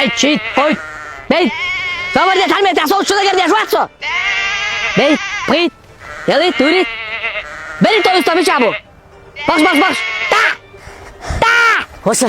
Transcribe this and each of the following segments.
Beit shit hoy. Beit. Zavar de talmet ya sol şuna geldi şuatso. Beit. Beit. Yali turi. Beri to isto çabu. Bak. Ta. Hoşça.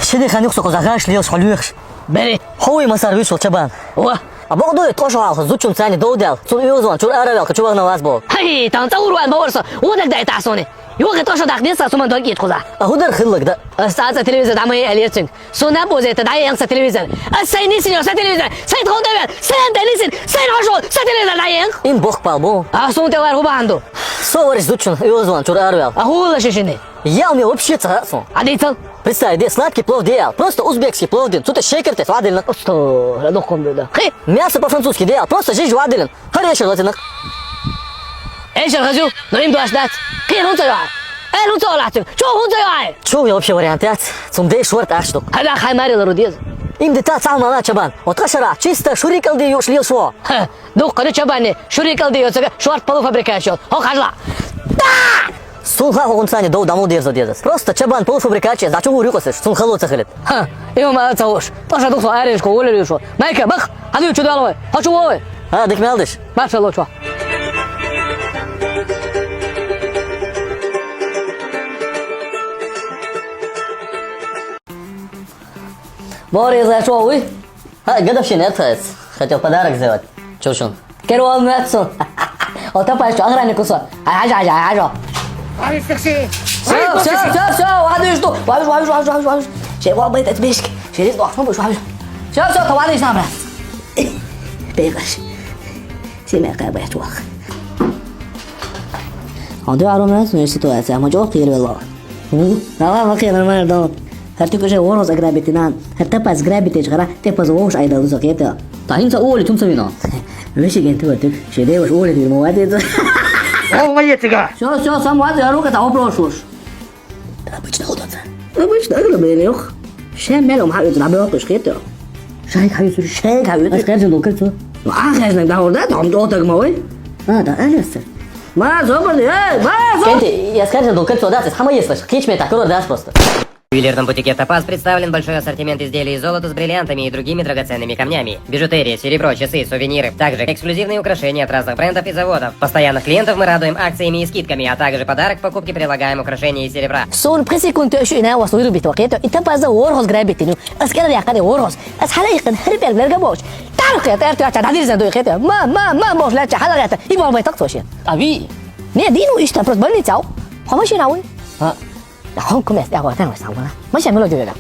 Şimdi kan yoksa kozagaş liyo soluyuş. Beri. Hoy masar wis çaban. Oa. Abo do to şo al zuçum sani dodel. Sun yozon çur aravel ka çuvan vas bol. Hey, tan tawruan bawarsa. Odak da tasoni. Yoga to şo dakdesa suman to git koza. Ahudar khillik da. Asta televizyon damay aliyatın. Sonra bozete da yansa televizyon. Sen nesin ya televizyon? Sen tonda ver. Sen delisin. Sen hoşol. Sen televizyon da yan. Im bok pal bo. А сон te var hubando. So var zuçun yozon çur aravel. А хула шишины. Я мне вообще царсон. А дейцал? Представь, где сладкий плов делал. Просто узбекский плов делал. Тут шейкер-то свадильно. Что? Радохом да. Хе. Мясо по-французски делал. Просто жизнь вадилен. Хороший латинок. ايش الغزو؟ نريم دواشدات. كيف هون تيوعي؟ ايه هون تيوعي؟ شو هون تيوعي؟ Чего я вообще вариантят? Zum дей шорт аштук. هذا خيماري لروديز. Им дета цал мала чабан. Оташара чисто шурикал ди юшлил шо. ها. دوق قريت شباني. شو ريكال ديو تسكا شوارت بالو فابريكاشون. هو خجلا. تا! Сунха хогунцани дол даму дерзо дезас. Просто чабан полуфабрикаче, за чего рюкосыш? Сунхало цахалит. ها. يوم ما تصوش. طاش دوق صايرش كول اللي شو. مايكا بخ. هذا يشو دالوي. ها شو هو؟ Ha dik meldiş. ما شاء الله شو. Борис, а что вы? Гадов ще нет. Хотел подарок сделать. Чё шун? كيرو ماتسو. او تبا شو اغراني كوسو. عاجا. شو هذا يشتو. واش. شيء والله بيت بيشك. شيء ده احسن شو. شو توالي شامل. بيغش. سيما قابيت واخ. عنده عرومات من السيتواسيون ما جو خير والله. ما خير ما يردون. هرتيكو شيء ورز اغرابيتنان. هرتبا زغرابيتش غرا تبا زوش ايدا زوكيتا. Tahin sa uli tum sabina. ماشي انت ورتك. شيء ده وش اولي في المواد. والله يتقع شو سام هذا يروك تعو بروشوش. Обычно удобно. обычно اغلب اللي يخ. شام مالهم حق يلعب يوقش كيتا. شايك حبيبي شايك حبيبي. Mas queres um curto? ما خايزنك ده ورده عم دوتك ما وي. Da, альясер. ما زبر دي ما زبر. Кенти, я скажу, до curto дас, хама есть, кич мне так, дас просто. В ювелирном бутике «Топаз» представлен большой ассортимент изделий из золота с бриллиантами и другими драгоценными камнями. Бижутерия, серебро, часы, сувениры. Также эксклюзивные украшения от разных брендов и заводов. Постоянных клиентов мы радуем акциями и скидками, а также подарок к покупке прилагаем украшения из серебра. سون بريسي كنت اشو انا وصوير بتوقيته انت بازا ورهوس جرابيتينو اس كده يا قدي ورهوس اس حلايق هرب البرجابوش تعرف يا تعرف تعرف هذه زندو يخيته ما موش لا حدا غاتا يبغى ما يتقطوش ابي ني دينو ايش تبرز بني تاو هو ماشي ناوي ها ده هون كم يا اخوان ما شامل له